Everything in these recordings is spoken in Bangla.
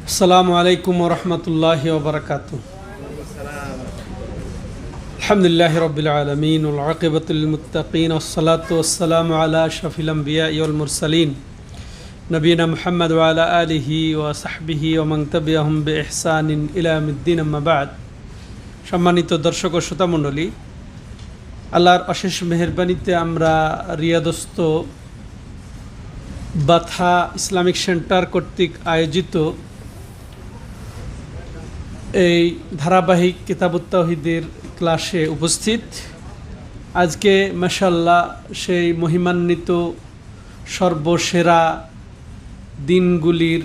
আসসালামু আলাইকুম ওয়া রাহমাতুল্লাহি ওয়া বারাকাতুহু। আলহামদুলিল্লাহি রাব্বিল আলামিন ওয়াল আকিবাতু লিল মুত্তাকিন ওয়াসসালাতু ওয়াসসালামু আলা আশরাফিল আমবিয়াই ওয়াল মুরসালিন নবিয়িনা মুহাম্মদ ওয়া আলা আলিহি ওয়া সাহবিহি ওয়া মান তাবিআহুম বিইহসানিন ইলা ইয়াউমিদ্দিন, আম্মা বা'দ। সম্মানিত দর্শক ও শ্রোতা মণ্ডলী, আল্লাহর অশেষ মেহেরবানিতে আমরা রিয়াদস্থ বাথা ইসলামিক সেন্টার কর্তৃক আয়োজিত এই ধারাবাহিক কিতাবুত তাওহীদের ক্লাসে উপস্থিত। আজকে মাশাআল্লাহ সেই মহিমান্বিত সর্বসেরা দিনগুলির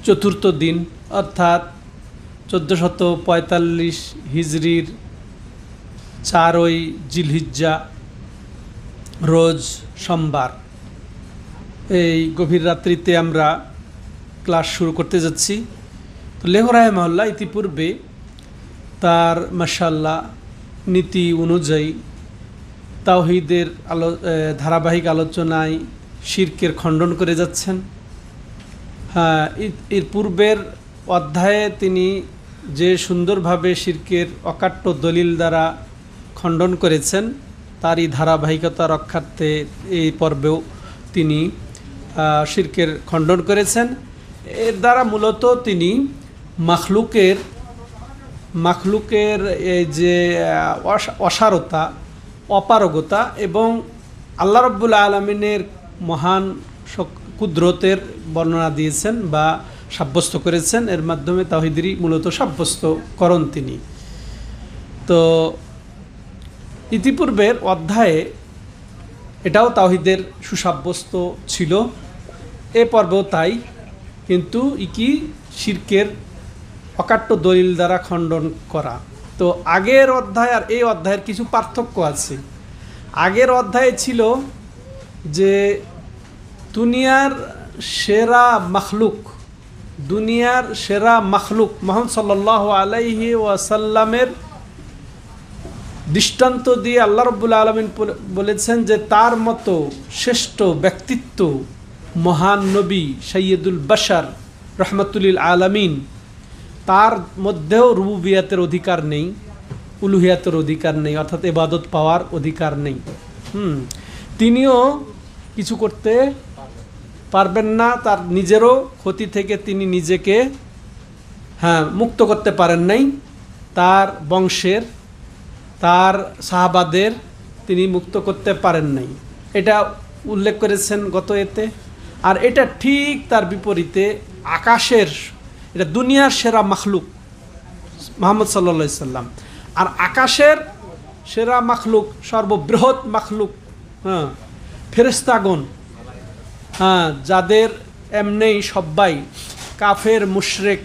চতুর্থ দিন, অর্থাৎ 1445 হিজরির 4ই জিলহিজ্জা রোজ সোমবার। এই গভীর রাত্রিতে আমরা ক্লাস শুরু করতে যাচ্ছি। তো লেহ রাহিমাহুল্লাহ ইতিপূর্বে তার মাশাআল্লাহ নীতি অনুযায়ী তাওহীদের ধারাবাহিক আলোচনায় শিরকের খণ্ডন করে যাচ্ছেন। হ্যাঁ, এর পূর্বের অধ্যায়ে তিনি যে সুন্দরভাবে শিরকের অকাট্য দলিল দ্বারা খণ্ডন করেছেন, তারই ধারাবাহিকতা রক্ষার্থে এই পর্বেও তিনি শিরকের খণ্ডন করেছেন। এর দ্বারা মূলত তিনি মাখলুকের এই যে অসারতা, অপারগতা এবং আল্লাহ রাব্বুল আলামিনের মহান কুদরতের বর্ণনা দিয়েছেন বা সাব্যস্ত করেছেন। এর মাধ্যমে তাওহীদেরই মূলত সাব্যস্তকরণ তিনি। তো ইতিপূর্বের অধ্যায়ে এটাও তাওহীদের সুসাব্যস্ত ছিল, এ পর্বেও তাই, কিন্তু শিরকের অকাট্য দলিল দ্বারা খণ্ডন করা। তো আগের অধ্যায় আর এই অধ্যায়ের কিছু পার্থক্য আছে। আগের অধ্যায়ে ছিল যে দুনিয়ার সেরা মাখলুক মুহাম্মদ সাল্লাল্লাহু আলাইহি ওয়াসাল্লামের দৃষ্টান্ত দিয়ে আল্লাহ রাব্বুল আলামিন বলেছেন যে তার মতো শ্রেষ্ঠ ব্যক্তিত্ব মহান নবী সাইয়্যিদুল বাশার রাহমাতুল লিল আলামিন, তার মধ্যেও রুবুবিয়াতের অধিকার নেই, উলুহিয়াতের অধিকার নেই, অর্থাৎ ইবাদত পাওয়ার অধিকার নেই। তিনিও কিছু করতে পারবেন না, তার নিজেরও ক্ষতি থেকে তিনি নিজেকে মুক্ত করতে পারেন নাই, তার বংশের, তার সাহাবাদের তিনি মুক্ত করতে পারেন নাই। এটা উল্লেখ করেছেন গত এতে। আর এটা ঠিক তার বিপরীতে আকাশের, এটা দুনিয়ার সেরা মাখলুক মুহাম্মদ সাল্লাল্লাহু আলাইহি সাল্লাম, আর আকাশের সেরা মাখলুক, সর্ববৃহৎ মাখলুক ফেরেশতাগণ, যাদের এমনি সবাই কাফের মুশরিক,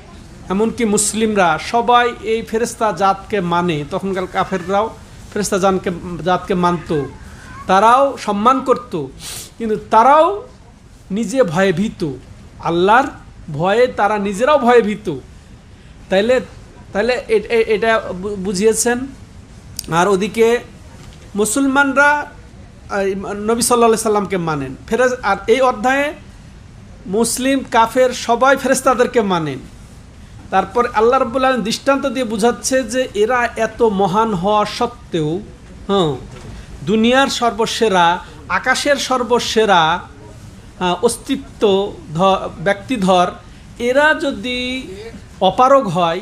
এমনকি মুসলিমরা সবাই এই ফেরেশতা জাতকে মানে। তখনকার কাফেররাও ফেরেশতা জাতকে মানত, তারাও সম্মান করত, কিন্তু তারাও নিজে ভয়ে ভীত, আল্লাহর ভয়ে তারা নিজেরাও ভয়ে ভীত। তাইলে এটা বুঝিয়েছেন। আর ওদিকে মুসলমানরা নবী সাল্লাল্লাহু আলাইহি সাল্লামকে মানেন। আর এই অধ্যায়ে মুসলিম কাফের সবাই ফেরেশতাদেরকে মানেন। তারপর আল্লাহ রাব্বুল আলামিন দৃষ্টান্ত দিয়ে বুঝাচ্ছে যে এরা এত মহান হওয়া সত্ত্বেও, দুনিয়ার সর্বসেরা, আকাশের সর্বসেরা অস্তিত্ব ব্যক্তিধর, এরা যদি অপারগ হয়,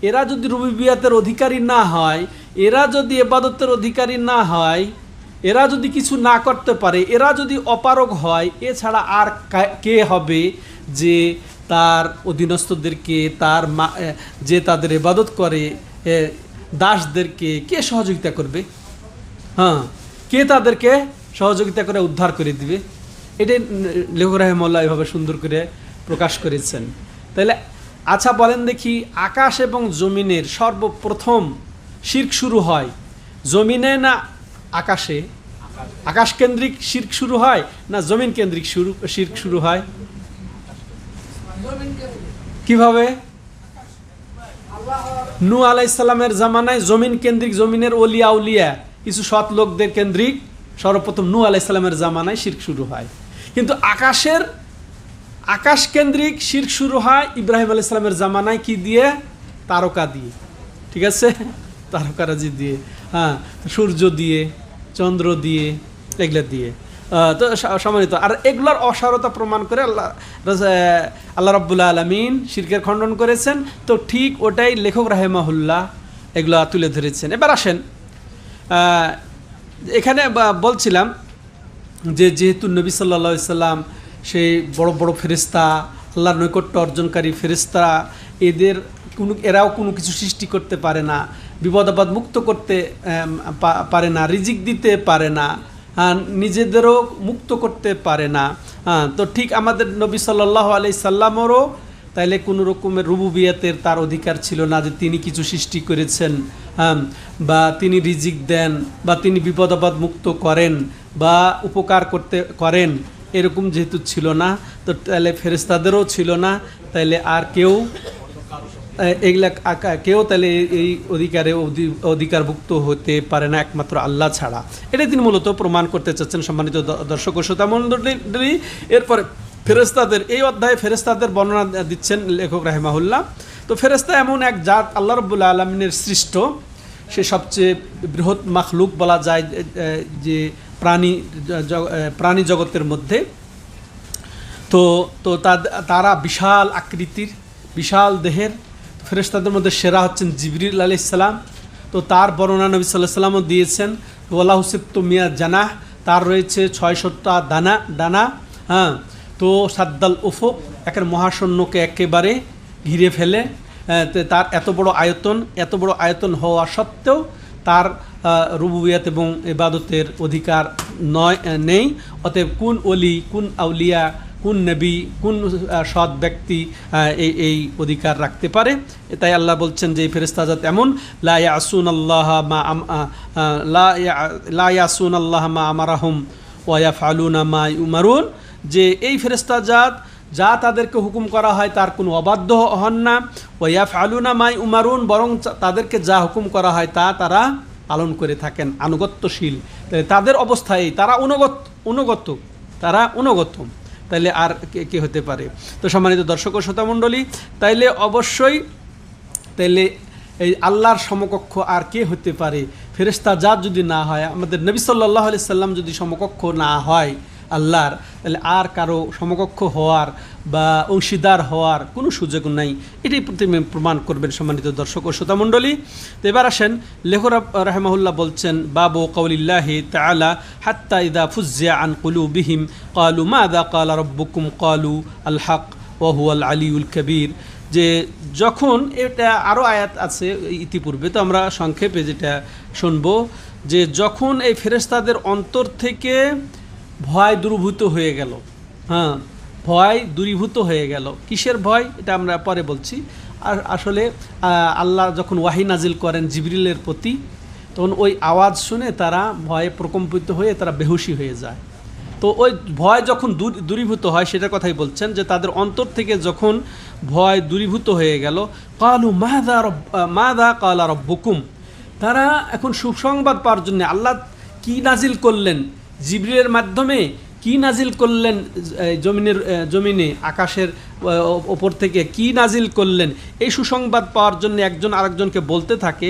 এরা যদি রুবুবিয়াতের অধিকারী না হয়, এরা যদি ইবাদতের অধিকারী না হয়, এরা যদি কিছু না করতে পারে, এরা যদি অপারগ হয়, এছাড়া আর কে হবে যে তার অধীনস্থদেরকে, যে তাদের ইবাদত করে দাসদেরকে কে সহযোগিতা করবে? কে তাদেরকে সহযোগিতা করে উদ্ধার করে দিবে? এটাই লেখক রাহিমাহুল্লাহ এভাবে সুন্দর করে প্রকাশ করেছেন। তাহলে আচ্ছা বলেন দেখি, আকাশ এবং জমিনের সর্বপ্রথম শিরক শুরু হয় জমিনে না আকাশে? আকাশ কেন্দ্রিক শিরক শুরু হয় না জমিন কেন্দ্রিক শিরক শুরু হয়? কিভাবে? নূহ আলাইহিস সালামের জামানায় জমিন কেন্দ্রিক, জমিনের উলিয়া কিছু সৎ লোকদের কেন্দ্রিক সর্বপ্রথম নূহ আলাইহিস সালামের জামানায় শিরক শুরু হয়। কিন্তু আকাশ কেন্দ্রিক শিরক শুরু হয় ইব্রাহিম আলাইহিস সালামের জামানায় কি দিয়ে? তারকা দিয়ে, ঠিক আছে, তারকারাজি দিয়ে, হ্যাঁ, সূর্য দিয়ে, চন্দ্র দিয়ে, এগুলা দিয়ে। তো সম্মানিত, আর এগুলার অসারতা প্রমাণ করে আল্লাহ রাব্বুল আলামিন শিরকের খণ্ডন করেছেন। তো ঠিক ওটাই লেখক রাহিমাহুল্লাহ এগুলা তুলে ধরেছেন। এবার আসেন, এখানে বলছিলাম যে যেহেতু নবী সাল্লাল্লাহু আলাইহি সাল্লাম সেই বড় বড় ফেরেশতা, আল্লাহর নৈকট্য অর্জনকারী ফেরেশতা, এরাও কোনো কিছু সৃষ্টি করতে পারে না, বিপদ আপদ মুক্ত করতে পারে না, রিজিক দিতে পারে না, নিজেদেরও মুক্ত করতে পারে না। তো ঠিক আমাদের নবী সাল্লাল্লাহু আলাইহি সাল্লামেরও তাইলে কোনো রকমের রুবুবিয়াতের তার অধিকার ছিল না যে তিনি কিছু সৃষ্টি করেছেন, বা তিনি রিজিক দেন, বা তিনি বিপদ আপদ মুক্ত করেন, বা উপকার করেন, এরকম যেহেতু ছিল না, তো তাহলে ফেরেশতাদেরও ছিল না, তাইলে আর কেউ তাহলে এই অধিকারভুক্ত হতে পারে না একমাত্র আল্লাহ ছাড়া। এটাই তিনি মূলত প্রমাণ করতে চাচ্ছেন। সম্মানিত দর্শক ও শ্রোতা মণ্ডলী, এরপরে ফেরেশতাদের এই অধ্যায়ে ফেরেশতাদের বর্ণনা দিচ্ছেন লেখক রাহিমাহুল্লাহ। তো ফেরেশতা এমন এক জাত আল্লাহ রাব্বুল আলামিনের সৃষ্ট, সে সবচেয়ে বৃহৎ মাখলুক বলা যায় যে প্রাণী জগতের মধ্যে। তো তারা বিশাল আকৃতির, বিশাল দেহের। ফেরেশতাদের মধ্যে সেরা হচ্ছেন জিবরিল আলাইহিস সালাম। তো তার বর্ণনা নবী সাল্লাল্লাহু আলাইহি ওয়াসাল্লামও দিয়েছেন, ওয়ালাহু সিবতু মিয়া জানাহ, তার রয়েছে 600টা ডানা। হ্যাঁ, তো সাদ্দাল উফুক, একের মহাশূন্যকে একেবারে ঘিরে ফেলে। তার এত বড় আয়তন হওয়া সত্ত্বেও তার রুবুবিয়াত এবং ইবাদতের অধিকার নেই। অতএব কোন ওলি, কোন আউলিয়া, কোন নবী, কোন সৎ ব্যক্তি এই অধিকার রাখতে পারে? তাই আল্লাহ বলছেন যে এই ফেরেশতাজাত এমন, লা ইয়াসুনাল্লাহ মা আমারাহুম ওয়া ইয়াফআলুনা মা ইউমারুন, যে এই ফেরেশতাজাত যা তাদেরকে হুকুম করা হয় তার কোনো অবাধ্য হন না। ওয়া ইয়াফআলুনা মা ইউমারুন, বরং তাদেরকে যা হুকুম করা হয় তা তারা পালন করে থাকেন, আনুগত্যশীল। তাদের অবস্থায় তারা অনুগত, তাইলে আর কে হতে পারে? তো সম্মানিত দর্শক ও শ্রোতা মণ্ডলী, তাইলে অবশ্যই তাইলে এই আল্লাহর সমকক্ষ আর কে হতে পারে? ফেরেশতা জাত যদি না হয়, আমাদের নবী সাল্লাল্লাহু আলাইহি সাল্লাম যদি সমকক্ষ না হয় আল্লাহর, তাহলে আর কারো সমকক্ষ হওয়ার বা অংশীদার হওয়ার কোনো সুযোগ নাই। এটাই প্রমাণ করবেন সম্মানিত দর্শক ও শ্রোতা মণ্ডলী। তো এবার আসেন, লেখক রাহিমাহুল্লাহ বলছেন, বাবু কাউলিল্লাহি তাআলা হাত্তা ইযা ফুজ্জিয়া আন কুলুবিহিম ক্বালু মাযা ক্বালা রাব্বুকুম ক্বালু আল হক ওয়া হুয়াল আলিয়ুল কবীর, যে যখন, এটা আরও আয়াত আছে ইতিপূর্বে, তো আমরা সংক্ষেপে যেটা শুনবো, যে যখন এই ফেরেশতাদের অন্তর থেকে ভয় দূরীভূত হয়ে গেল, ভয় দূরীভূত হয়ে গেল। কিসের ভয়? এটা আমরা পরে বলছি। আর আসলে আল্লাহ যখন ওয়াহি নাজিল করেন জিবরিলের প্রতি, তখন ওই আওয়াজ শুনে তারা ভয়ে প্রকম্পিত হয়ে তারা বেহুশি হয়ে যায়। তো ওই ভয় যখন দূরীভূত হয়, সেটার কথাই বলছেন, যে তাদের অন্তর থেকে যখন ভয় দূরীভূত হয়ে গেল, ক্বালু মাযা ক্বালা রাব্বুকুম, তারা এখন সুসংবাদ পাওয়ার জন্য আল্লাহ কি নাজিল করলেন, জিবরিলের মাধ্যমে কি নাজিল করলেন, জমিনে আকাশের ওপর থেকে কি নাজিল করলেন, এই সুসংবাদ পাওয়ার জন্য একজন আরেকজনকে বলতে থাকে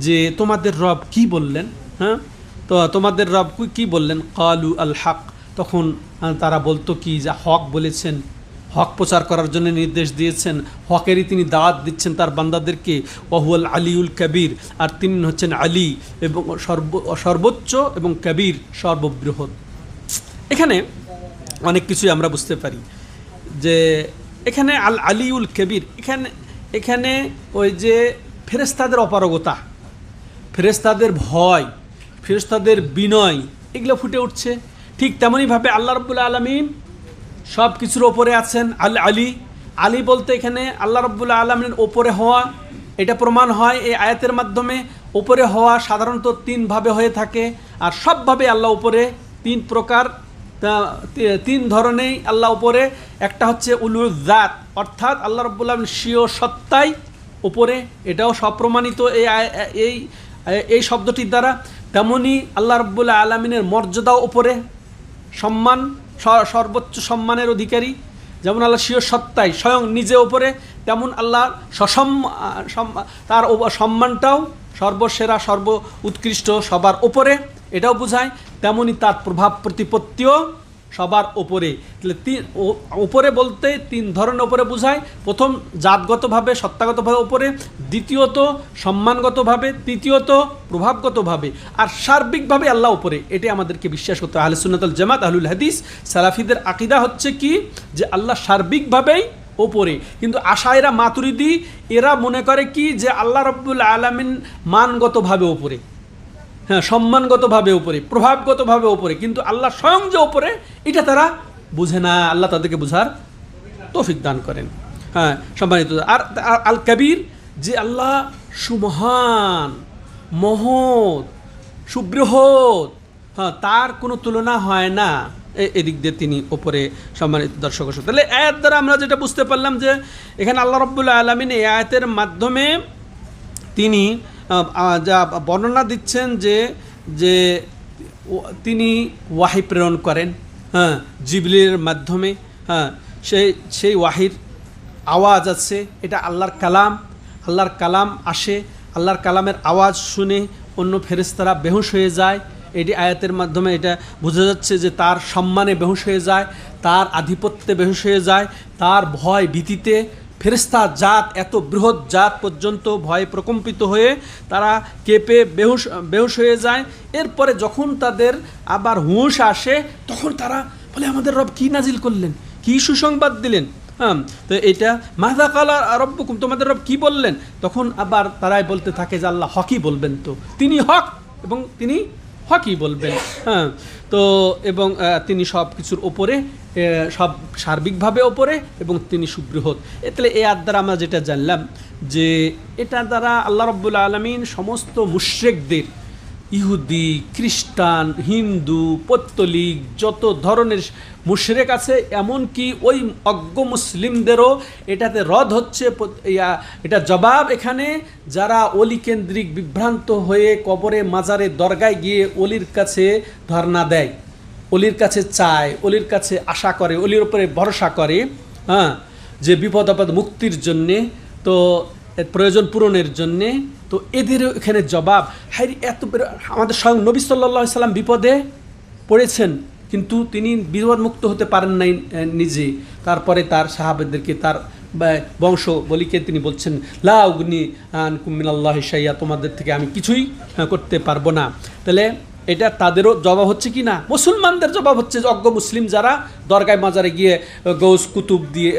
যে তোমাদের রব কি বললেন, তো তোমাদের রব কি বললেন, ক্বালু আল হক, তখন তারা বলতো কি, যা হক বলেছেন, হক প্রচার করার জন্য নির্দেশ দিয়েছেন, হকেরই তিনি দাওয়াত দিচ্ছেন তার বান্দাদেরকে। ওয়া হুয়াল আলিউল কবীর, আর তিনি হচ্ছেন আলী এবং সর্বোচ্চ, এবং কবীর সর্ববৃহৎ। এখানে অনেক কিছুই আমরা বুঝতে পারি, যে এখানে আল আলিউল কবীর, এখানে ওই যে ফেরেশতাদের অপারগতা, ফেরেশতাদের ভয়, ফেরেশতাদের বিনয়, এগুলো ফুটে উঠছে। ঠিক তেমনইভাবে আল্লাহ রাব্বুল আলামিন সব কিছুর ওপরে আছেন। আলী বলতে এখানে আল্লাহ রাব্বুল আলামিনের ওপরে হওয়া, এটা প্রমাণ হয় এই আয়াতের মাধ্যমে। ওপরে হওয়া সাধারণত তিনভাবে হয়ে থাকে, আর সবভাবে আল্লাহ উপরে, তিন প্রকার, তিন ধরনেই আল্লাহ উপরে। একটা হচ্ছে উলুল জাত, অর্থাৎ আল্লাহ রাব্বুল আলামিন স্বীয় সত্তায় উপরে, এটাও সব প্রমাণিত এই শব্দটির দ্বারা। তেমনি আল্লাহ রাব্বুল আলামিনের মর্যাদাও উপরে, সম্মান সর্বোচ্চ সম্মানের অধিকারী, যেমন আল্লাহ স্বীয় সত্তায় স্বয়ং নিজে ওপরে, তেমন আল্লাহ তার সম্মানটাও সর্বসেরা, সর্ব উৎকৃষ্ট, সবার ওপরে, এটাও বোঝায়। তেমনই তার প্রভাব প্রতিপত্তিও সবার ওপরে। তাহলে ওপরে বলতে তিন ধরনের ওপরে বোঝায়। প্রথম জাতগতভাবে, সত্তাগতভাবে ওপরে, দ্বিতীয়ত সম্মানগতভাবে, তৃতীয়ত প্রভাবগতভাবে, আর সার্বিকভাবে আল্লাহ ওপরে। এটাই আমাদেরকে বিশ্বাস করতে হয়। আহলে সুন্নাত ওয়াল জামাত, আহলুল হাদিস, সালাফিদের আকীদা হচ্ছে কি, যে আল্লাহ সার্বিকভাবেই ওপরে। কিন্তু আশায়রা, মাতুরিদি এরা মনে করে কি, যে আল্লাহ রাব্বুল আলামিন মানগতভাবে ওপরে, হ্যাঁ, সম্মানগতভাবে উপরে, প্রভাবগতভাবে উপরে, কিন্তু আল্লাহ স্বয়ং যে উপরে এটা তারা বুঝে না। আল্লাহ তাদেরকে বুঝার তৌফিক দান করেন। হ্যাঁ, সম্মানিত। আর আল কবির, যে আল্লাহ সুমহান, মহৎ, সুবৃহৎ, হ্যাঁ, তার কোনো তুলনা হয় না। এদিক দিয়ে তিনি ওপরে। সম্মানিত দর্শক, তাহলে আয়াত দ্বারা আমরা যেটা বুঝতে পারলাম, যে এখানে আল্লাহ রাব্বুল আলামিন এই আয়াতের মাধ্যমে তিনি যা বর্ণনা দিচ্ছেন, যে তিনি ওয়াহি প্রেরণ করেন, হ্যাঁ, জিবরিলের মাধ্যমে। হ্যাঁ, সেই ওয়াহির আওয়াজ আছে, এটা আল্লাহর কালাম। আল্লাহর কালাম আসে, আল্লাহর কালামের আওয়াজ শুনে অন্য ফেরেশতারা বেহুশ হয়ে যায়। এটি আয়াতের মাধ্যমে এটা বোঝা যাচ্ছে, যে তার সম্মানে বেহুশ হয়ে যায়, তার আধিপত্যে বেহুশ হয়ে যায়, তার ভয় ভীতিতে ফেরেশতা জাত, এত বৃহৎ জাত পর্যন্ত ভয়ে প্রকম্পিত হয়ে তারা কেঁপে বেহুশ হয়ে যায়। এরপরে যখন তাদের আবার হুঁশ আসে, তখন তারা বলে, আমাদের রব কি নাজিল করলেন, কি সুসংবাদ দিলেন। হ্যাঁ, তো এটা মাযা ক্বালা রাব্বুকুম, তোমাদের রব কি বললেন। তখন আবার তারাই বলতে থাকে, যে আল্লাহ হকই বলবেন, তো তিনি হক এবং তিনি হকই বলবেন। হ্যাঁ, তো এবং তিনি সব কিছুর ওপরে, সব সার্বিকভাবে ওপরে, এবং তিনি সুবৃহৎ। তাহলে এই আয়াত দ্বারা আমরা যেটা জানলাম, যে এটা দ্বারা আল্লাহ রাব্বুল আলামিন সমস্ত মুশরিকদের, ইহুদি, খ্রিস্টান, হিন্দু, পৌত্তলিক, যত ধরনের মুশরিক আছে, এমনকি ওই অজ্ঞ মুসলিমদেরও এটাতে রদ হচ্ছে। এটা জবাব এখানে, যারা অলি কেন্দ্রিক বিভ্রান্ত হয়ে কবরে, মাজারে, দরগায় গিয়ে অলির কাছে ধর্ণা দেয়, অলির কাছে চায়, অলির কাছে আশা করে, অলির উপরে ভরসা করে, হ্যাঁ, যে বিপদ আপদ মুক্তির জন্যে, তো প্রয়োজন পূরণের জন্যে। তো এদেরও এখানে জবাব, হাই, এত আমাদের স্বয়ং নবী সাল্লাল্লাহু আলাইহি সাল্লাম বিপদে পড়েছেন, কিন্তু তিনি বিপদ মুক্ত হতে পারেন নাই নিজে। তারপরে তার সাহাবাদেরকে, তার বংশ বলিকে তিনি বলছেন, লা উগনি আনকুম মিনাল্লাহি শাইআ, তোমাদের থেকে আমি কিছুই করতে পারবো না। তাহলে এটা তাদেরও জবাব হচ্ছে কি না, মুসলমানদের জবাব হচ্ছে, অজ্ঞ মুসলিম যারা দরগায় মাজারে গিয়ে গৌস কুতুব দিয়ে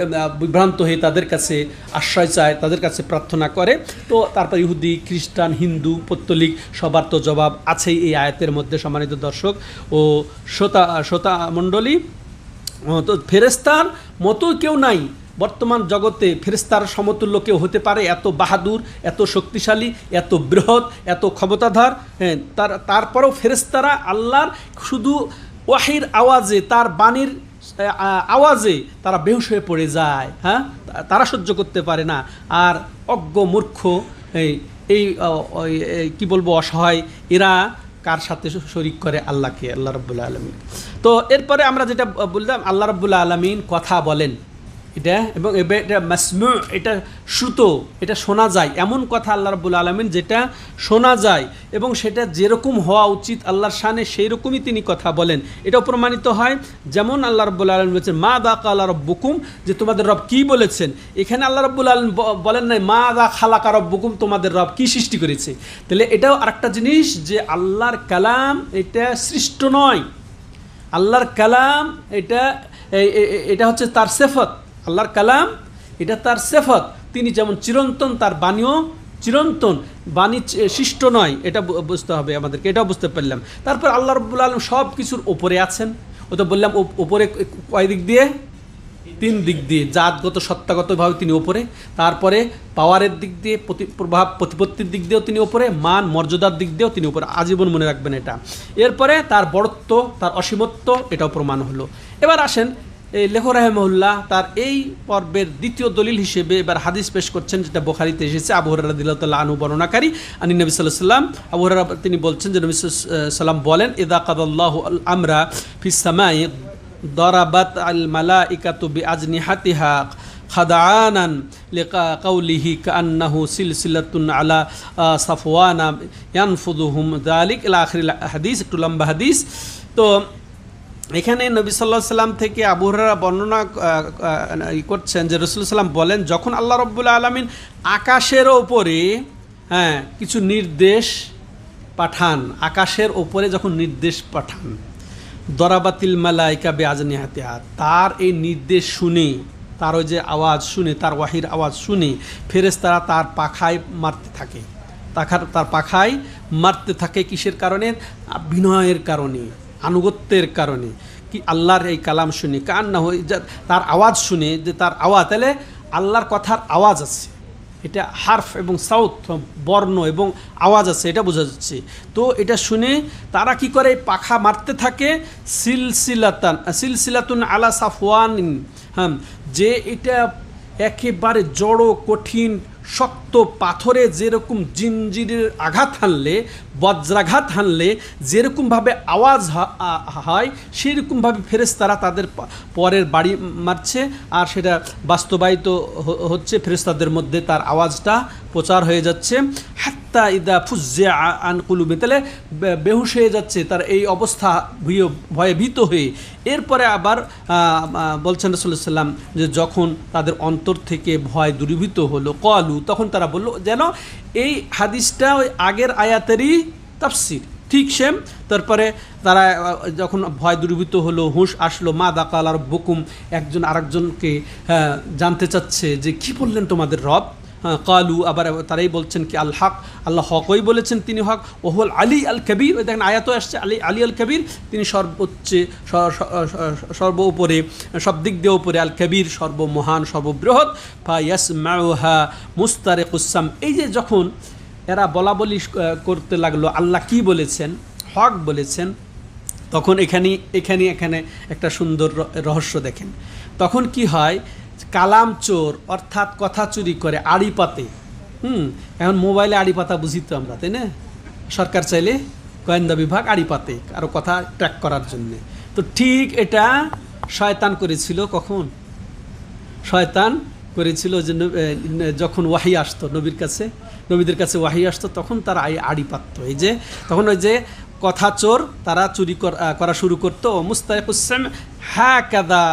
বিভ্রান্ত হয়ে তাদের কাছে আশ্রয় চায়, তাদের কাছে প্রার্থনা করে। তো তারপর ইহুদি, খ্রিস্টান, হিন্দু, পৌত্তলিক সবার তো জবাব আছেই এই আয়াতের মধ্যে। সম্মানিত দর্শক ও শ্রোতা মণ্ডলী, তো ফেরেশতার মতো কেউ নাই বর্তমান জগতে, ফেরেশতার সমতুল্য কেউ হতে পারে এত বাহাদুর, এত শক্তিশালী, এত বৃহৎ, এত ক্ষমতাধর। হ্যাঁ, তারপরেও ফেরেশতারা আল্লাহর শুধু ওয়াহির আওয়াজে, তার বাণীর আওয়াজে তারা বেহুশ হয়ে পড়ে যায়। হ্যাঁ, তারা সহ্য করতে পারে না। আর অজ্ঞ মূর্খ, এই কি বলবো, অসহায়, এরা কার সাথে শরীক করে, আল্লাহকে, আল্লাহ রাব্বুল আলামিন। তো এরপরে আমরা যেটা বললাম, আল্লাহ রাব্বুল আলামিন কথা বলেন, এটা এবং এটা মাসমু, এটা শ্রুত, এটা শোনা যায়, এমন কথা আল্লাহ রাব্বুল আলামিন যেটা শোনা যায়, এবং সেটা যেরকম হওয়া উচিত আল্লাহর শানে, সেই রকমই তিনি কথা বলেন। এটাও প্রমাণিত হয়, যেমন আল্লাহ রাব্বুল আলামিন বলেছেন, মাযা ক্বালা রাব্বুকুম, যে তোমাদের রব কি বলেছেন। এখানে আল্লাহ রাব্বুল আলামিন বলেন নাই, মাযা খালাকা রাব্বুকুম, তোমাদের রব কি সৃষ্টি করেছে। তাহলে এটাও আরেকটা জিনিস, যে আল্লাহর কালাম এটা সৃষ্ট নয়, আল্লাহর কালাম এটা হচ্ছে তার সিফাত। আল্লাহর কালাম এটা তার সিফাত, তিনি যেমন চিরন্তন, তার বাণীও চিরন্তন, বাণী সৃষ্ট নয়, এটা বুঝতে হবে আমাদেরকে। এটাও বুঝতে পারলাম। তারপর আল্লাহ রাব্বুল আলামিন সব কিছুর ওপরে আছেন। ও তো বললাম, ওপরে কয় দিক দিয়ে, তিন দিক দিয়ে। জাতগত, সত্তাগতভাবে তিনি ওপরে, তারপরে পাওয়ারের দিক দিয়ে, প্রভাব প্রতিপত্তির দিক দিয়েও তিনি ওপরে, মান মর্যাদার দিক দিয়েও তিনি ওপরে। আজীবন মনে রাখবেন এটা। এরপরে তার বড়ত্ব, তার অসীমত্ব, এটাও প্রমাণ হলো। এবার আসেন, এই লেখক রাহিমাহুল্লাহ তার এই পর্বের দ্বিতীয় দলিল হিসেবে এবার হাদিস পেশ করছেন, যেটা বুখারীতে এসেছে, আবু হুরায়রা রাদিয়াল্লাহু তাআলা আনহু বর্ণনাকারী, আনি নবী সাল্লাল্লাহু আলাইহি ওয়াসাল্লাম। আবু হুরায়রা তিনি বলছেন যে নবী সাল্লাল্লাহু আলাইহি ওয়াসাল্লাম বলেন, ইযা কাদাল্লাহু আল আমরা ফিস সামাই দরাবাত আল মালাইকাতু বিআজনিহাতিহা খাদাআনান লিকাউলিহি কান্নাহু সিলসিলাতুন আলা সাফওয়ানা ইয়ানফুযুহুম যালিক ইলা আখিরিল হাদিস। একটু লম্বা হাদিস। তো এখানে নবী সাল্লাল্লাহু আলাইহি সাল্লাম থেকে আবু হুরায়রা বর্ণনা করছেন যে রাসূল সাল্লাম বলেন, যখন আল্লাহ রাব্বুল আলামিন আকাশের ওপরে কিছু নির্দেশ পাঠান, আকাশের ওপরে যখন নির্দেশ পাঠান, দরাবাতিল মালাইকা বিআজনিহাতিহা, তার এই নির্দেশ শুনে, তার ওই যে আওয়াজ শুনে, তার ওয়াহির আওয়াজ শুনে ফেরেশতারা তার পাখায় মারতে থাকে, তার পাখায় মারতে থাকে। কিসের কারণে? বিনয়ের কারণে, আনুগত্যের কারণে। কি আল্লাহর এই কালাম শুনে, কান্না হয়ে তার আওয়াজ শুনে, যে তার আওয়াজ, তাহলে আল্লাহর কথার আওয়াজ আছে, এটা হারফ এবং সাউথ, বর্ণ এবং আওয়াজ আছে, এটা বোঝা যাচ্ছে। তো এটা শুনে তারা কি করে? পাখা মারতে থাকে। সিলসিলাতুন আলা সাফওয়ান, যে এটা একেবারে জড়ো কঠিন শক্ত পাথরে যেরকম জিনজিরের আঘাত হানলে, বজ্রাঘাত হানলে যেরকমভাবে আওয়াজ হয়, সেরকমভাবে ফেরেশতারা তাদের পরের বাড়ি মারছে, আর সেটা বাস্তবায়িত হচ্ছে। ফেরেশতাদের মধ্যে তার আওয়াজটা প্রচার হয়ে যাচ্ছে। হাত্তা ইদা ফুজ্জিআ আন কুলুবিহিম, তাহলে বেহুশ হয়ে যাচ্ছে তার এই অবস্থা, ভয়ে ভীত হয়ে। এরপরে আবার বলছেন রাসূলুল্লাহ সাল্লাল্লাহু আলাইহি ওয়াসাল্লাম যে যখন তাদের অন্তর থেকে ভয় দূরীভূত হলো, ক্বালু, তখন তারা বলল, যেন এই হাদিসটা ওই আগের আয়াতেরই তাফসীর, ঠিক সেম। তারপরে তারা যখন ভয় দূরীভূত হলো, হুঁশ আসলো, মা দাকাল আর বকুম, একজন আরেকজনকে জানতে চাচ্ছে যে কি বললেন তোমাদের রব। কালু, আবার তারাই বলছেন কি আল হক, আল্লাহ হকই বলেছেন, তিনি হক। ওহুল আলী আল কবির, ওই দেখেন আয়াতও আসছে আলী আল কবির, তিনি সর্বোচ্চে, সর্ব উপরে, সব দিক দিয়ে উপরে, আল কবির সর্বমহান, সর্ববৃহৎ। ফায়াসমাউহা মুস্তারিকুস-সাম, এই যে যখন এরা বলাবলি করতে লাগলো আল্লাহ কি বলেছেন, হক বলেছেন, তখন এখানে একটা সুন্দর রহস্য দেখেন। তখন কি হয়? কালাম চোর, অর্থাৎ কথা চুরি করে, আড়ি পাতে। এখন মোবাইলে আড়ি পাতা বুঝি তো আমরা, তাই না? সরকার চাইলে গোয়েন্দা বিভাগ আড়ি পাতে কারো কথা ট্র্যাক করার জন্যে। তো ঠিক এটা শয়তান করেছিল। কখন শয়তান করেছিল? যে যখন ওয়াহি আসতো নবীদের কাছে ওয়াহি আসতো, তখন তারা আড়ি পাতত। এই যে তখন ওই যে কথা চোর, তারা চুরি করা শুরু করতো। মুস্তারিকুস-সাম হাকাযা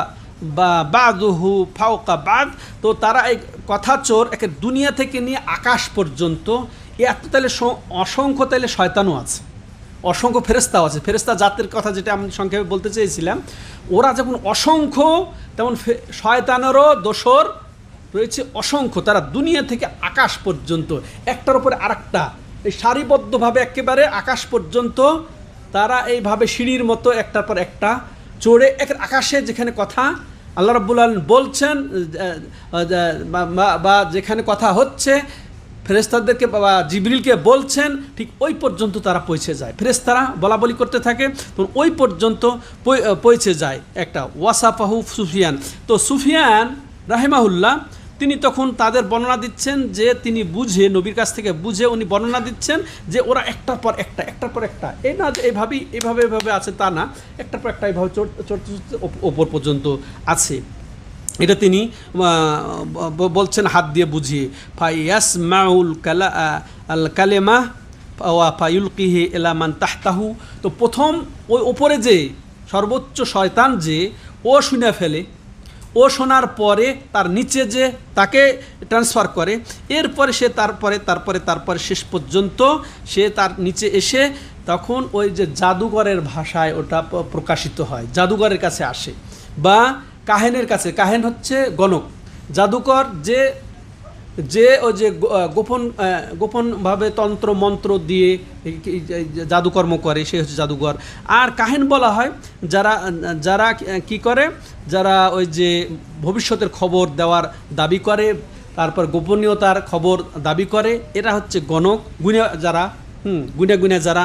বা বাদুহু ফাওকা বাদ, তো তারা এই কথা চোর একে দুনিয়া থেকে নিয়ে আকাশ পর্যন্ত, এত তাহলে অসংখ্য, তাহলে শয়তানও আছে, অসংখ্য ফেরেশতাও আছে। ফেরেশতা জাতের কথা যেটা আমি সংক্ষেপে বলতে চেয়েছিলাম, ওরা যেমন অসংখ্য, তেমন শয়তানেরও দোসর রয়েছে অসংখ্য। তারা দুনিয়া থেকে আকাশ পর্যন্ত, একটার উপরে আরেকটা, এই সারিবদ্ধভাবে একেবারে আকাশ পর্যন্ত তারা এইভাবে সিঁড়ির মতো একটার পর একটা চড়ে আকাশে, যেখানে কথা আল্লাহ রাব্বুল আলামিন বলছেন বা যেখানে কথা হচ্ছে, ফেরেশতাদেরকে বা জিবরিলকে বলছেন, ঠিক ওই পর্যন্ত তারা পৌঁছে যায়। ফেরেশতারা বলাবলি করতে থাকে, তো ওই পর্যন্ত পৌঁছে যায় একটা। ওয়াসাফাহু সুফিয়ান, তো সুফিয়ান রাহিমাহুল্লাহ তিনি তখন তাদের বর্ণনা দিচ্ছেন, যে তিনি বুঝে, নবীর কাছ থেকে বুঝে উনি বর্ণনা দিচ্ছেন যে ওরা একটার পর একটা, এই না যে এভাবে আছে তা না, একটার পর একটা এইভাবে চড়তে ওপর পর্যন্ত আছে। এটা তিনি বলছেন হাত দিয়ে বুঝিয়ে। ফায়াসমাউল কালেমা ওয়া ফায়ুলকিহি ইলা মান তাহতাহু, তো প্রথম ওই ওপরে যে সর্বোচ্চ শয়তান, যে ও শুনে ফেলে, ও শোনার পরে তার নিচে যে তাকে ট্রান্সফার করে, এরপরে সে তারপরে শেষ পর্যন্ত সে তার নিচে এসে তখন ওই যে জাদুঘরের ভাষায় ওটা প্রকাশিত হয়, জাদুঘরের কাছে আসে, বা কাহেনের কাছে। কাহেন হচ্ছে গণক, জাদুকর যে ওই যে গোপনভাবে তন্ত্র মন্ত্র দিয়ে জাদুকর্ম করে, সে হচ্ছে জাদুঘর। আর কাহেন বলা হয় যারা কি করে, যারা ওই যে ভবিষ্যতের খবর দেওয়ার দাবি করে, তারপর গোপনীয়তার খবর দাবি করে, এরা হচ্ছে গণক, গুনে যারা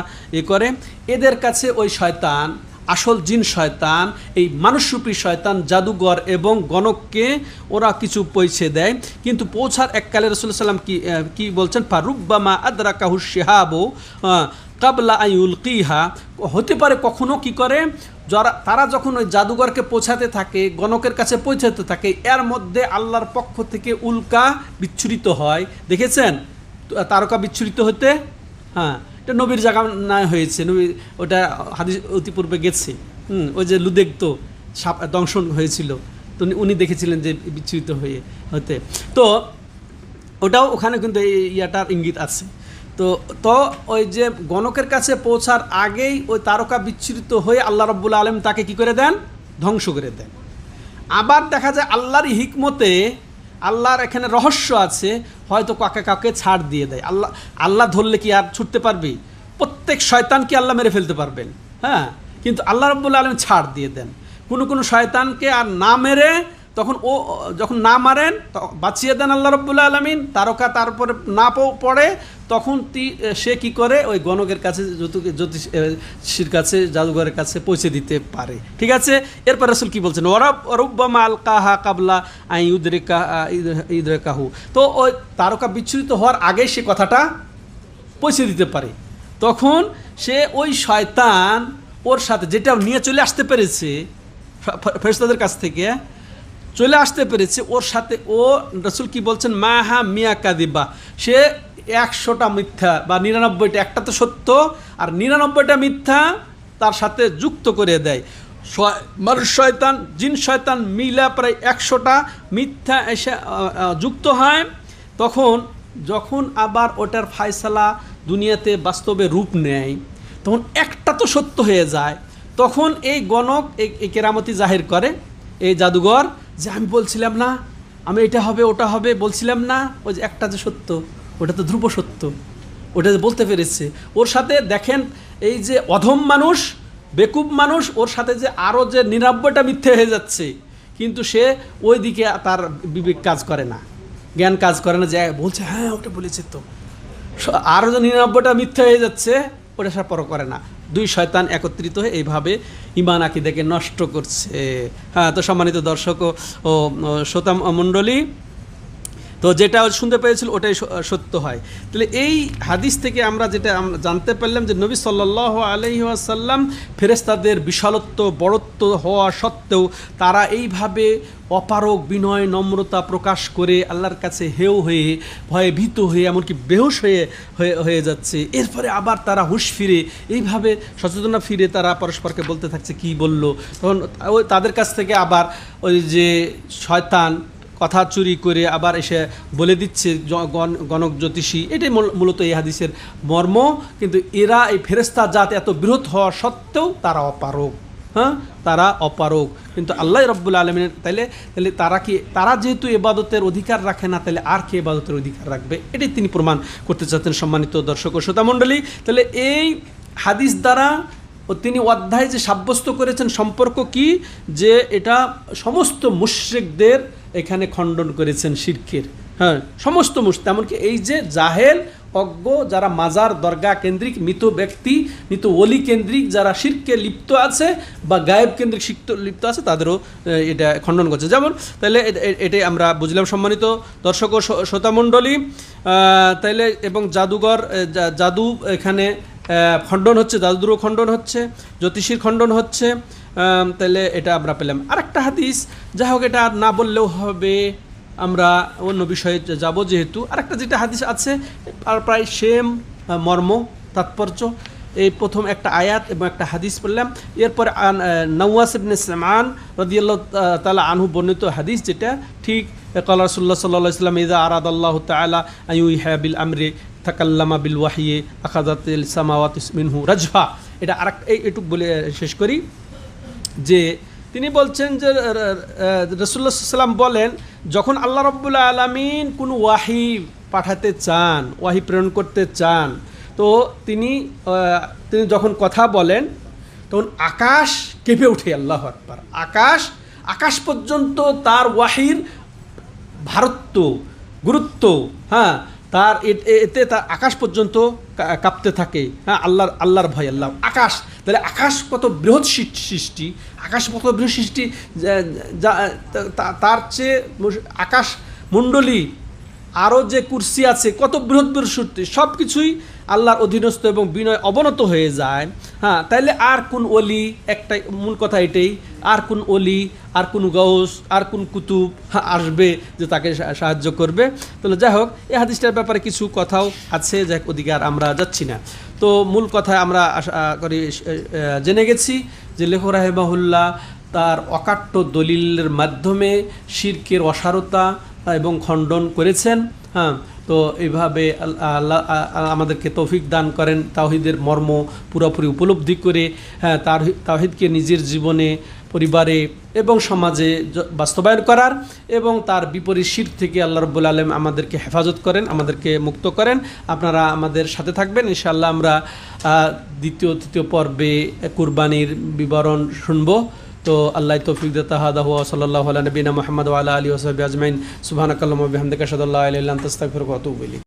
করে, এদের কাছে ওই শয়তান, আসল জিন শয়তান, এই মানুষরূপী শয়তান, জাদুঘর এবং গণককে ওরা কিছু পৌঁছে দেয়। কিন্তু পৌঁছার এককালে রাসূলুল্লাহ সাল্লাল্লাহু আলাইহি ওয়াসাল্লাম কি বলছেন, ফারুব্বামা আদরাকাহু শিহাবু কাবলা আইউলকিহা, হতে পারে কখনো কি করে তারা যখন ওই জাদুঘরকে পৌঁছাতে থাকে, গণকের কাছে পৌঁছাতে থাকে, এর মধ্যে আল্লাহর পক্ষ থেকে উল্কা বিচ্ছুরিত হয়। দেখেছেন তারকা বিচ্ছুরিত হতে? হ্যাঁ, এটা নবীর জায়গা না হয়েছে, নবী ওটা হাদিস অতিপূর্বে গেছে। ওই যে লুদেক তো সাপ দংশন হয়েছিল, তো উনি দেখেছিলেন যে বিচ্ছুরিত হতে। তো ওটাও ওখানে কিন্তু এই ইয়াটার ইঙ্গিত আছে। তো তো ওই যে গণকের কাছে পৌঁছার আগেই ওই তারকা বিচ্ছুরিত হয়ে আল্লাহ রাব্বুল আলামিন তাকে কি করে দেন? ধ্বংস করে দেন। আবার দেখা যায় আল্লাহর হিকমতে, আল্লাহর এখানে রহস্য আছে, হয়তো কাকে কাউকে ছাড় দিয়ে দেয়। আল্লাহ ধরলে কি আর ছুটতে পারবে? প্রত্যেক শয়তানকে আল্লাহ মেরে ফেলতে পারবেন, হ্যাঁ, কিন্তু আল্লাহ রাব্বুল আলামিন ছাড় দিয়ে দেন। কোনো শয়তানকে আর না মেরে তখন ও যখন না মারেন বাঁচিয়ে দেন আল্লাহ রাব্বুল আলামিন, তারকা তারপরে না পড়ে, তখন সে কি করে ওই গণকের কাছে, জ্যোতিষীর কাছে, জাদুঘরের কাছে পৌঁছে দিতে পারে। ঠিক আছে, এরপর রাসূল কি বলছেন? ওয়ারুব্বামা আলকাহা কাবলা আন ইউদরিকাহু। তো ওই তারকা বিচ্ছুরিত হওয়ার আগে সে কথাটা পৌঁছে দিতে পারে। তখন সে ওই শয়তান ওর সাথে যেটা নিয়ে চলে আসতে পেরেছে ফেরেশতাদের কাছ থেকে, চলে আসতে পেরেছে, ওর সাথে ও রাসূল কি বলছেন? মাহা মিয়া কাদিবা, সে 100টা মিথ্যা বা 99টা, একটা তো সত্য আর 99টা মিথ্যা তার সাথে যুক্ত করে দেয়। মানুষ শয়তান, জিন শয়তান মিলা প্রায় 100টা মিথ্যা এসে যুক্ত হয়। যখন আবার ওটার ফায়সালা দুনিয়াতে বাস্তবে রূপ নেয়, তখন একটা তো সত্য হয়ে যায়। তখন এই গণক এই কেরামতি জাহির করে, এই জাদুঘর, যে আমি বলছিলাম না, আমি এটা হবে ওটা হবে বলছিলাম না, ওই যে একটা যে সত্য, ওটা তো ধ্রুব সত্য, ওটা যে বলতে পেরেছে। ওর সাথে দেখেন এই যে অধম মানুষ, বেকুব মানুষ, ওর সাথে যে আরও যে 99টা মিথ্যে হয়ে যাচ্ছে, কিন্তু সে ওই দিকে তার বিবেক কাজ করে না, জ্ঞান কাজ করে না, যে বলছে হ্যাঁ ওটা বলেছে তো, আরও যে 99টা মিথ্যে হয়ে যাচ্ছে ওটা সে পর করে না। দুই শয়তান একত্রিত হয়ে এইভাবে ঈমান আকীদাকে নষ্ট করছে। হ্যাঁ, তো সম্মানিত দর্শক ও শ্রোতা মণ্ডলী, তো যেটা শুনতে পেয়েছিল ওটাই সত্য হয়। তাহলে এই হাদিস থেকে আমরা যেটা জানতে পারলাম যে নবী সাল্লাল্লাহু আলাইহি ওয়াসাল্লাম ফেরেশতাদের বিশালত্ব বড়ত্ব হওয়া সত্ত্বেও তারা এইভাবে অপারগ বিনয় নম্রতা প্রকাশ করে আল্লাহর কাছে হেয় হয়ে, ভয়ে ভীত হয়ে, এমনকি বেহুশ হয়ে যাচ্ছে। এরপরে আবার তারা হুঁশ ফিরে, এইভাবে সচেতনা ফিরে তারা পরস্পরকে বলতে থাকছে কি বলল। তখন ওই তাদের কাছ থেকে আবার ওই যে শয়তান কথা চুরি করে আবার এসে বলে দিচ্ছে গণক জ্যোতিষী। এটাই মূলত এই হাদিসের মর্ম। কিন্তু এরা এই ফেরেশতা জাত এত বৃহৎ হওয়া সত্ত্বেও তারা অপারগ, হ্যাঁ, তারা অপারগ। কিন্তু আল্লাহ রাব্বুল আলামিনের তাহলে তারা যেহেতু ইবাদতের অধিকার রাখে না, তাহলে আর কে ইবাদতের অধিকার রাখবে? এটাই তিনি প্রমাণ করতে চাচ্ছেন। সম্মানিত দর্শক ও শ্রোতা মণ্ডলী, তাহলে এই হাদিস দ্বারা তিনি অধ্যায় যে সাব্যস্ত করেছেন সম্পর্ক কি, যে এটা সমস্ত মুশরিকদের এখানে খণ্ডন করেছেন শিরকের। হ্যাঁ, সমস্ত এমনকি এই যে জাহেল অজ্ঞ যারা মাজার দরগা কেন্দ্রিক মৃত ব্যক্তি, মৃত ওলি কেন্দ্রিক যারা শিরকে লিপ্ত আছে বা গায়েব কেন্দ্রিক লিপ্ত আছে, তাদেরও এটা খণ্ডন করছে। যেমন তাহলে এটাই আমরা বুঝলাম সম্মানিত দর্শক ও শ্রোতামণ্ডলী। তাইলে এবং জাদুঘর, জাদু এখানে খণ্ডন হচ্ছে, জাদুরও খণ্ডন হচ্ছে, জ্যোতিষীর খণ্ডন হচ্ছে। তাহলে এটা আমরা পেলাম। আরেকটা হাদিস, যাই হোক এটা না বললেও হবে, আমরা অন্য বিষয়ে যাব যেহেতু। আরেকটা যেটা হাদিস আছে আর প্রায় সেম মর্ম তাৎপর্য, এই প্রথম একটা আয়াত এবং একটা হাদিস পড়লাম। এরপরে নওয়াস ইবনে সামান রাদিয়াল্লাহু তাআলা আনহু বর্ণিত হাদিস, যেটা ঠিক ক্বাল রাসূলুল্লাহ সাল্লাল্লাহু আলাইহি ওয়াসাল্লাম ইযা আরাদাল্লাহু তাআলা আইয়ুহা বিল আমরি তাকাল্লামা বিল ওয়াহয়ি আখাযাতিল সামাওয়াতি মিনহু রাজফা। এটা আরেকটা এইটুক বলে শেষ করি, যে তিনি বলছেন যে রাসূলুল্লাহ সাল্লাল্লাহু আলাইহি ওয়াসাল্লাম বলেন, যখন আল্লাহ রাব্বুল আলামিন কোনো ওয়াহি পাঠাতে চান, ওয়াহি প্রেরণ করতে চান, তো তিনি যখন কথা বলেন তখন আকাশ কেঁপে ওঠে। আল্লাহু আকবার। আকাশ পর্যন্ত তার ওয়াহির ভারত্ব, গুরুত্ব, হ্যাঁ, তার এতে তার আকাশ পর্যন্ত কাঁপতে থাকে। হ্যাঁ, আল্লাহর ভয়, আল্লাহ আকাশ। তাহলে আকাশ কত বৃহৎ সৃষ্টি, আকাশ কত বৃহৎ সৃষ্টি, তার চেয়ে আকাশ মণ্ডলী আরও যে কুরসি আছে কত বৃহৎ বৃহৎ সৃষ্টি, সব কিছুই আল্লাহর অধীনস্থ এবং বিনয় অবনত হয়ে যায়। হ্যাঁ, তাইলে আর কোন অলি, একটা মূল কথা এটাই, আর কোন অলি, আর কোন গাউস, আর কোন কুতুব আসবে যে তাকে সাহায্য করবে? তাহলে যাই হোক, এই হাদিসটার ব্যাপারে কিছু কথাও আছে, যাই হোক ওদিকে আর আমরা যাচ্ছি না। তো মূল কথা আমরা আশা করি জেনে গেছি যে লেখক রাহিমাহুল্লাহ তার অকাট্য দলিলের মাধ্যমে শিরকের অসারতা এবং খণ্ডন করেছেন। হ্যাঁ, তো এইভাবে আল্লাহ আমাদেরকে তৌফিক দান করেন তাওহীদের মর্ম পুরোপুরি উপলব্ধি করে, হ্যাঁ, তাওহীদকে নিজের জীবনে, পরিবারে এবং সমাজে বাস্তবায়ন করার, এবং তার বিপরীত শিরক থেকে আল্লাহ রাব্বুল আলামিন আমাদেরকে হেফাজত করেন, আমাদেরকে মুক্ত করেন। আপনারা আমাদের সাথে থাকবেন ইনশাআল্লাহ। আমরা দ্বিতীয় তৃতীয় পর্বে কুরবানির বিবরণ শুনব। তো আল্লাহ তৌফিক দাতা। হাদা হুয়া সাল্লাল্লাহু আলা নবিনা মুহাম্মদ ওয়া আলা আলিহি ওয়া সাহবিহি আজমাইন। সুবহানাকাল্লাহুম্মা ওয়া বিহামদিকা আশহাদু আল্লা ইলাহা ইল্লা আনতা আস্তাগফিরুকা ওয়া আতুবু ইলাইক।